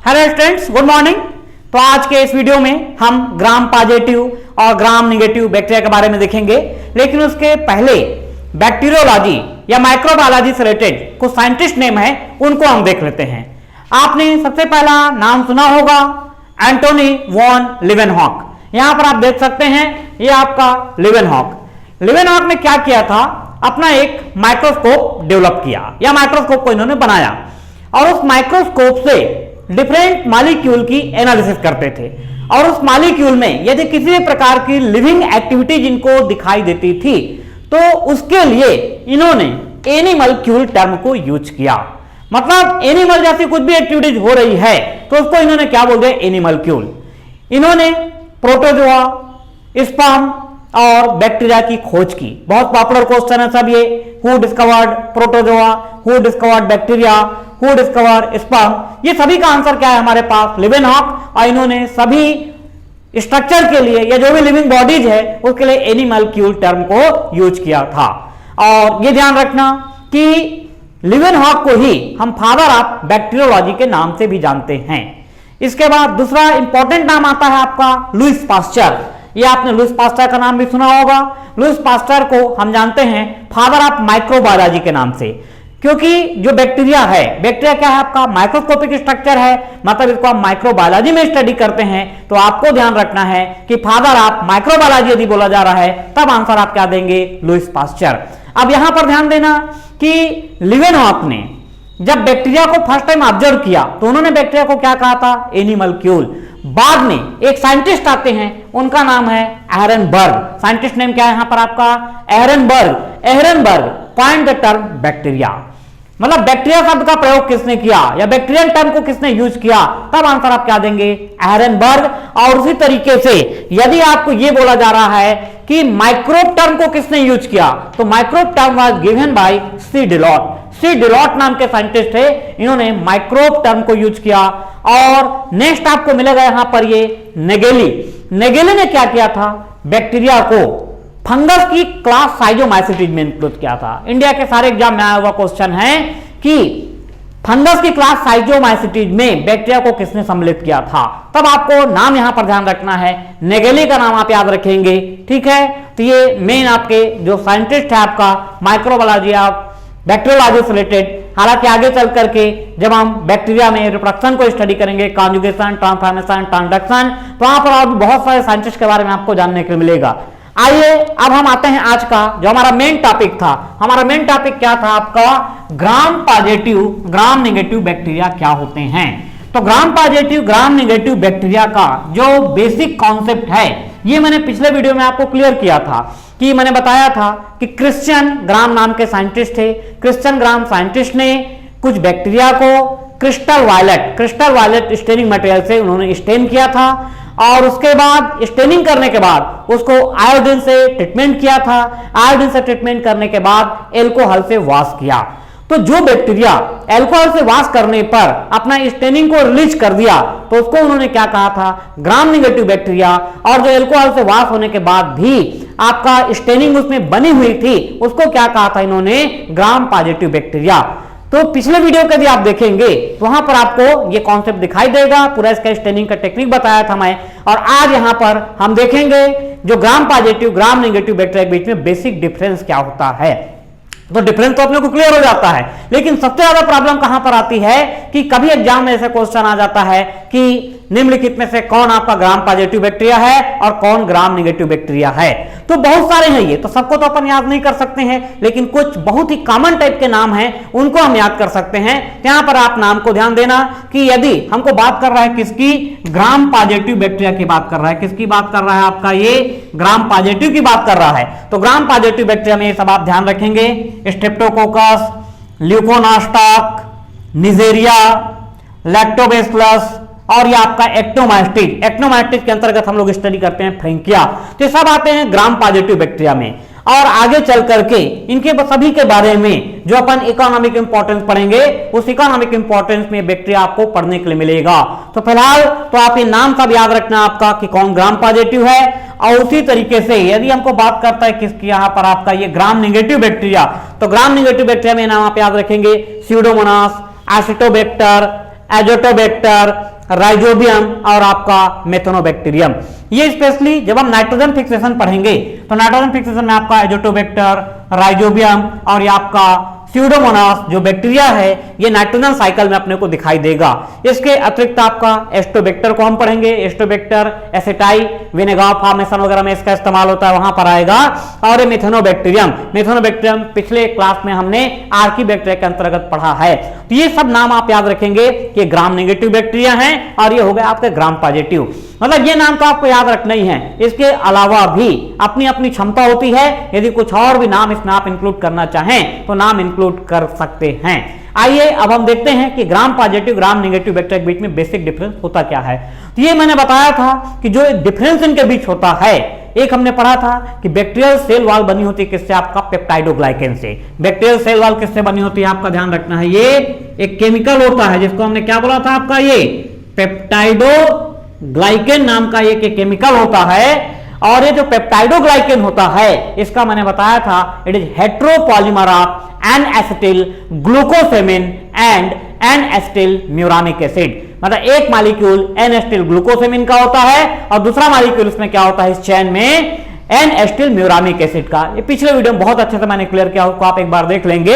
Hello students, good morning. तो आज के इस वीडियो में हम ग्राम पॉजिटिव और ग्राम नेगेटिव बैक्टीरिया के बारे में देखेंगे, लेकिन उसके पहले बैक्टीरियोलॉजी या माइक्रोबायोलॉजी से रिलेटेड कुछ साइंटिस्ट नेम है, उनको हम देख लेते हैं। आपने सबसे पहला नाम सुना होगा एंटोनी वॉन लीवेनहॉक। यहां पर आप देख सकते हैं, ये आपका लीवेनहॉक। लीवेनहॉक ने क्या किया था, अपना एक माइक्रोस्कोप डेवलप किया या माइक्रोस्कोप को इन्होंने बनाया और उस माइक्रोस्कोप से डिफरेंट मॉलिक्यूल की एनालिसिस करते थे। और उस मॉलिक्यूल में यदि किसी भी प्रकार की लिविंग एक्टिविटी जिनको दिखाई देती थी तो उसके लिए इन्होंने एनिमल्क्यूल टर्म को यूज किया। मतलब एनिमल जैसी कुछ भी एक्टिविटीज हो रही है तो उसको इन्होंने क्या बोल दिया, एनिमल्क्यूल। इन्होंने प्रोटोजोआ, स्पर्म और बैक्टीरिया की खोज की। बहुत पॉपुलर क्वेश्चन है सब ये, who discovered protozoa, who discovered bacteria, who discovered sperm. ये सभी का आंसर क्या है हमारे पास, लीवेनहॉक। और इन्होंने सभी स्ट्रक्चर के लिए या जो भी लिविंग बॉडीज है उसके लिए एनिमल्क्यूल टर्म को यूज किया था। और ये ध्यान रखना कि लीवेनहॉक को ही हम फादर ऑफ बैक्टीरियोलॉजी के नाम से भी जानते हैं। इसके बाद दूसरा इंपॉर्टेंट नाम आता है आपका लुईस पास्चर। ये आपने लुईस पास्चर का नाम भी सुना होगा। लुईस पास्चर को हम जानते हैं फादर ऑफ माइक्रोबायोलॉजी के नाम से, क्योंकि जो बैक्टीरिया है, बैक्टीरिया क्या है आपका, माइक्रोस्कोपिक स्ट्रक्चर है। मतलब इसको आप माइक्रोबायोलॉजी में स्टडी करते हैं तो आपको ध्यान रखना है कि फादर ऑफ माइक्रोबायोलॉजी यदि बोला जा रहा है तब आंसर आप क्या देंगे, लुईस पास्चर। अब यहां पर ध्यान देना कि लीवेनहॉक ने जब बैक्टीरिया को फर्स्ट टाइम ऑब्जर्व किया तो उन्होंने बैक्टीरिया को क्या कहा था, एनिमल्क्यूल। बाद में एक साइंटिस्ट आते हैं, उनका नाम है एहरनबर्ग। साइंटिस्ट नेम क्या है यहां पर आपका, एहरनबर्ग। एहरनबर्ग पॉइंट द टर्म बैक्टीरिया। मतलब बैक्टीरिया शब्द का प्रयोग किसने किया या बैक्टीरियल टर्म को किसने यूज किया, तब आंसर आप क्या देंगे, एहरनबर्ग। और उसी तरीके से यदि आपको यह बोला जा रहा है कि माइक्रोब टर्म को किसने यूज किया, तो microbe term was given by Sedillot. Sedillot नाम के साइंटिस्ट थे, इन्होंने माइक्रोब टर्म को यूज किया। और नेक्स्ट आपको मिलेगा यहां पर ये नेगेली। नेगेली ने क्या किया था, बैक्टीरिया को फंगस की क्लास साइजोमाइसिटीज में इंक्लूड किया था। इंडिया के सारे एग्जाम में आया हुआ क्वेश्चन है कि फंगस की क्लास साइजोमाइसिटीज में बैक्टीरिया को किसने सम्मिलित किया था। तब आपको नाम यहां पर ध्यान रखना है, नेगेली का नाम आप याद रखेंगे, ठीक है। तो ये मेन आपके जो साइंटिस्ट है आपका माइक्रोबायोलॉजी ऑफ बैक्टीरियोलॉजी से रिलेटेड। हालांकि आगे चल करके जब हम बैक्टीरिया में रिप्रोडक्शन को स्टडी करेंगे, कॉन्जुगेशन, ट्रांसफॉर्मेशन, ट्रांसडक्शन, तो वहां पर और भी बहुत सारे साइंटिस्ट के बारे में आपको जानने को मिलेगा। आइए अब हम आते हैं आज का जो हमारा मेन टॉपिक था। हमारा मेन टॉपिक क्या था आपका, gram positive gram negative bacteria क्या होते हैं। तो gram positive gram negative bacteria का जो बेसिक कॉन्सेप्ट है ये मैंने पिछले वीडियो में आपको क्लियर किया था कि मैंने बताया था कि क्रिश्चियन ग्राम नाम के साइंटिस्ट थे। क्रिश्चियन ग्राम साइंटिस्ट ने कुछ बैक्टीरिया को क्रिस्टल वायलेट स्टेनिंग मटेरियल से उन्होंने स्टेन किया था। और उसके बाद स्टेनिंग करने के बाद उसको आयोडीन से ट्रीटमेंट किया था। आयोडीन से ट्रीटमेंट करने के बाद एल्कोहल से वॉश किया। तो जो बैक्टीरिया एल्कोहल से वॉश करने पर अपना स्टेनिंग को रिलीज कर दिया तो उसको उन्होंने क्या कहा था, ग्राम नेगेटिव बैक्टीरिया। और जो एल्कोहल से वॉश होने के बाद भी आपका स्टेनिंग उसमें बनी हुई थी उसको क्या कहा था इन्होंने, ग्राम पॉजिटिव बैक्टीरिया। तो पिछले वीडियो के भी आप देखेंगे तो वहां पर आपको ये कॉन्सेप्ट दिखाई देगा, पूरा इसका स्टेनिंग का टेक्निक बताया था मैं। और आज यहां पर हम देखेंगे जो gram positive gram negative bacteria के बीच में बेसिक डिफरेंस क्या होता है। तो डिफरेंस तो अपने को क्लियर हो जाता है, लेकिन सबसे ज्यादा प्रॉब्लम कहां पर आती है कि कभी एग्जाम में ऐसा क्वेश्चन आ जाता है कि निम्नलिखित में से कौन आपका ग्राम पॉजिटिव बैक्टीरिया है और कौन ग्राम नेगेटिव बैक्टीरिया है। तो बहुत सारे हैं ये, तो सबको तो अपन याद नहीं कर सकते हैं, लेकिन कुछ बहुत ही कॉमन टाइप के नाम हैं उनको हम याद कर सकते हैं। यहां पर आप नाम को ध्यान देना कि यदि हमको बात कर रहा है किसकी, ग्राम पॉजिटिव बैक्टीरिया की बात कर रहा है, किसकी बात कर रहा है आपका, ये ग्राम पॉजिटिव की बात कर रहा है। तो ग्राम पॉजिटिव बैक्टीरिया में ये सब आप ध्यान रखेंगे, स्ट्रेप्टोकोकस, ल्यूकोनास्टॉक, निजेरिया, लैक्टोबैसिलस और ये आपका एक्टोमाइस्टिस। एक्टोमाइस्टिस के अंतर्गत हम लोग स्टडी करते हैं फ्रैंकिया। तो ये सब आते हैं ग्राम पॉजिटिव बैक्टीरिया में। और आगे चल करके इनके सभी के बारे में जो अपन इकोनॉमिक इंपॉर्टेंस पढ़ेंगे उस इकोनॉमिक इंपॉर्टेंस में बैक्टीरिया आपको पढ़ने के लिए मिलेगा। तो फिलहाल तो आप ये नाम सब याद रखना आपका कि कौन ग्राम पॉजिटिव है। और उसी तरीके से यदि हमको बात करता है किसकी, यहां पर आपका ये ग्राम नेगेटिव बैक्टीरिया, तो ग्राम नेगेटिव बैक्टीरिया में नाम आप याद रखेंगे, स्यूडोमोनास, एसिटोबैक्टर, एजोटोबैक्टर, राइजोबियम और आपका मेथनोबैक्टीरियम। ये स्पेशली जब हम नाइट्रोजन फिक्सेशन पढ़ेंगे तो नाइट्रोजन फिक्सेशन में आपका एजोटोबैक्टर, राइजोबियम और ये आपका स्यूडोमोनास जो बैक्टीरिया है ये नाइट्रोजन साइकिल में अपने को दिखाई देगा। इसके अतिरिक्त आपका एस्टोबैक्टर को हम पढ़ेंगे, एस्टोबैक्टर एसिटाई विनेगार फॉर्मेशन वगैरह में इसका इस्तेमाल होता है, वहां पर आएगा। और ये मिथेनोबैक्टीरियम, मिथेनोबैक्टीरियम पिछले क्लास में हमने आर्कीबैक्टीरिया के अंतर्गत पढ़ा है। तो ये सब नाम आप याद रखेंगे कि ग्राम नेगेटिव बैक्टीरिया हैं और ये हो गए आपके ग्राम पॉजिटिव। मतलब ये नाम तो आपको याद रखना ही है, इसके अलावा भी अपनी अपनी क्षमता होती है, यदि कुछ और भी नाम इसमें आप इंक्लूड करना चाहें तो नाम इंक्लूड कर सकते हैं। आइए अब हम देखते हैं कि gram positive gram negative bacteria के बीच में बेसिक डिफरेंस होता क्या है। तो ये मैंने बताया था कि जो डिफरेंस इनके बीच होता है, एक हमने पढ़ा था कि बैक्टीरियल सेल वॉल बनी होती है किससे, आपका पेप्टाइडोग्लाइकेन से। बैक्टीरियल सेल वॉल किससे बनी होती है, आपका ध्यान रखना है, ये एक केमिकल होता है जिसको हमने क्या बोला था, आपका ये पेप्टाइडोग्लाइकेन नाम का ये केमिकल होता है। और ये जो पेप्टाइडोग्लाइकेन होता है इसका मैंने बताया था it is heteropolymer of N acetyl glucosamine and N acetyl muramic acid. मतलब एक मॉलिक्यूल एन एसिटिल ग्लूकोसेमिन का होता है और दूसरा मॉलिक्यूल इसमें क्या होता है इस चेन में, एन एसिटिल म्यूरानिक एसिड का। ये पिछले वीडियो में बहुत अच्छे से मैंने क्लियर किया, उसको आप एक बार देख लेंगे।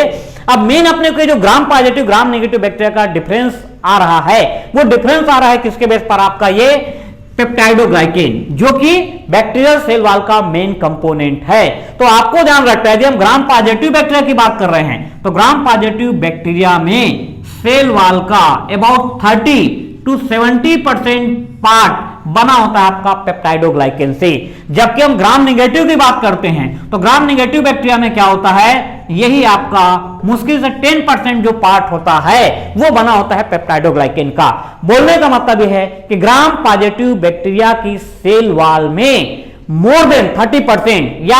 अब मेन अपने को जो gram positive gram negative bacteria का डिफरेंस आ रहा है, वो डिफरेंस आ रहा है किसके बेस पर, आपका ये पेप्टाइडोग्लाइकेन जो कि बैक्टीरियल सेल वॉल का मेन कंपोनेंट है। तो आपको ध्यान रखना है, यदि हम ग्राम पॉजिटिव बैक्टीरिया की बात कर रहे हैं तो ग्राम पॉजिटिव बैक्टीरिया में सेल वॉल का अबाउट 30 to 70% पार्ट बना होता है आपका पेप्टाइडोग्लाइकेन से। जबकि हम ग्राम नेगेटिव की बात करते हैं तो ग्राम नेगेटिव बैक्टीरिया में क्या होता है, यही आपका मुश्किल से 10% जो पार्ट होता है वो बना होता है पेप्टाइडोग्लाइकेन का। बोलने का मतलब यह है कि ग्राम पॉजिटिव बैक्टीरिया की सेल वॉल में मोर देन 30% या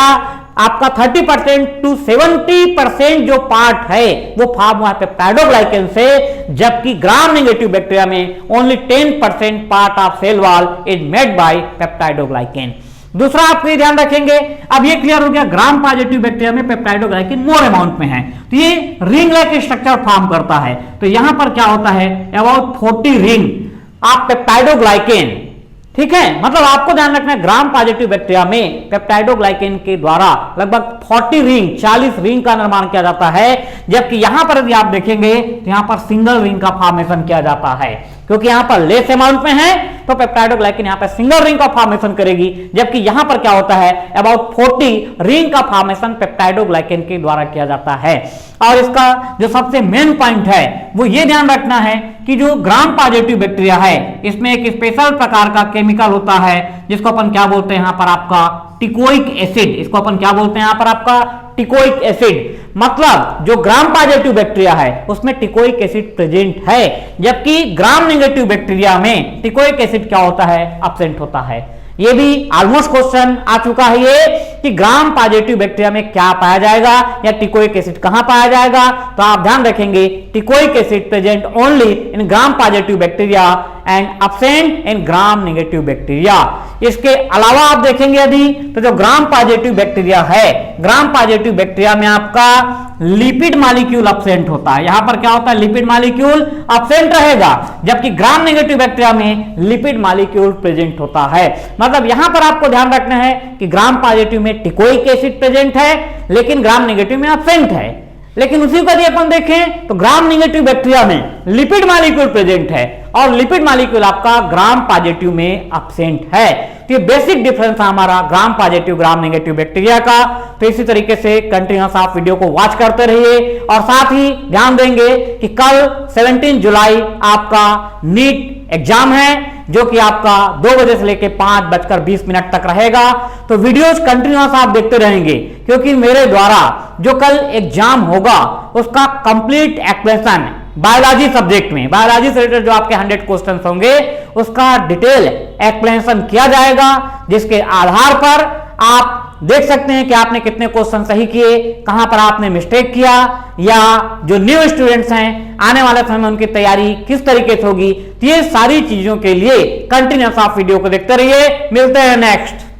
आपका 30% to 70% जो पार्ट है वो फॉर्म हुआ है पेप्टाइडोग्लाइकेन से, जबकि ग्राम नेगेटिव बैक्टीरिया में only 10% part of cell wall is made by peptidoglycan. दूसरा आप ये ध्यान रखेंगे, अब ये क्लियर हो गया ग्राम पॉजिटिव बैक्टीरिया में पेप्टाइडोग्लाइकेन मोर अमाउंट में है तो ये रिंग लाइक स्ट्रक्चर फॉर्म करता है। तो यहां पर क्या होता है, अबाउट 40 रिंग ऑफ पेप्टाइडोग्लाइकेन, ठीक है। मतलब आपको ध्यान रखना है ग्राम पॉजिटिव बैक्टीरिया में पेप्टाइडोग्लाइकेन के द्वारा लगभग 40 रिंग का निर्माण किया जाता है, जबकि यहां पर यदि आप देखेंगे तो यहां पर सिंगल रिंग का फॉर्मेशन किया जाता है, क्योंकि यहां पर लेस अमाउंट में है तो पेप्टाइडोग्लाइकेन यहां पर सिंगल रिंग का फॉर्मेशन करेगी, जबकि यहां पर क्या होता है अबाउट 40 रिंग का फॉर्मेशन पेप्टाइडोग्लाइकेन के द्वारा किया जाता है। और इसका जो सबसे मेन पॉइंट है वो ये ध्यान रखना है कि जो ग्राम पॉजिटिव बैक्टीरिया है इसमें एक स्पेशल प्रकार का केमिकल होता है जिसको अपन क्या बोलते हैं यहां पर आपका टिकोइक एसिड। इसको अपन क्या बोलते हैं यहां पर आपका टिकोइक एसिड। मतलब जो ग्राम पॉजिटिव बैक्टीरिया है उसमें टिकोइक एसिड प्रेजेंट है, जबकि ग्राम नेगेटिव बैक्टीरिया में टिकोइक एसिड क्या होता है, एब्सेंट होता है। ये भी ऑलमोस्ट क्वेश्चन आ चुका है ये कि ग्राम पॉजिटिव बैक्टीरिया में क्या पाया जाएगा या टिकोइक एसिड कहां पाया जाएगा। तो आप ध्यान रखेंगे teichoic acid present only in gram positive bacteria and absent in gram negative bacteria. इसके अलावा आप देखेंगे यदि तो जो ग्राम पॉजिटिव बैक्टीरिया है, ग्राम पॉजिटिव बैक्टीरिया में आपका लिपिड मॉलिक्यूल एब्सेंट होता है। यहां पर क्या होता है, लिपिड मॉलिक्यूल एब्सेंट रहेगा, जबकि ग्राम नेगेटिव बैक्टीरिया में लिपिड मॉलिक्यूल प्रेजेंट होता है। मतलब यहां पर आपको ध्यान रखना है कि ग्राम पॉजिटिव में टिकोइक एसिड प्रेजेंट है लेकिन ग्राम नेगेटिव में एब्सेंट है। लेकिन उसी को यदि अपन देखें तो ग्राम नेगेटिव बैक्टीरिया में लिपिड मॉलिक्यूल प्रेजेंट है और लिपिड मॉलिक्यूल आपका ग्राम पॉजिटिव में एब्सेंट है। तो ये बेसिक डिफरेंस है हमारा gram positive gram negative bacteria का। तो इसी तरीके से कंटिन्यूअस आप वीडियो को वॉच करते रहिए और साथ ही ध्यान देंगे कि कल 17 जुलाई आपका नीट एग्जाम है जो कि आपका 2 बजे से लेकर 5:20 तक रहेगा। तो वीडियोस कंटिन्यूअस आप देखते रहेंगे क्योंकि मेरे द्वारा जो कल एग्जाम होगा उसका कंप्लीट एक्सप्लेनेशन बायोलॉजी सब्जेक्ट में, बायोलॉजी से रिलेटेड जो आपके 100 क्वेश्चन होंगे उसका डिटेल एक्सप्लेनेशन किया जाएगा, जिसके आधार पर आप देख सकते हैं कि आपने कितने क्वेश्चन सही किए, कहां पर आपने मिस्टेक किया, या जो न्यू स्टूडेंट्स हैं आने वाले समय में उनकी तैयारी किस तरीके से होगी। तो ये सारी चीजों के लिए कंटिन्यूअस आप वीडियो को देखते रहिए। मिलते हैं नेक्स्ट।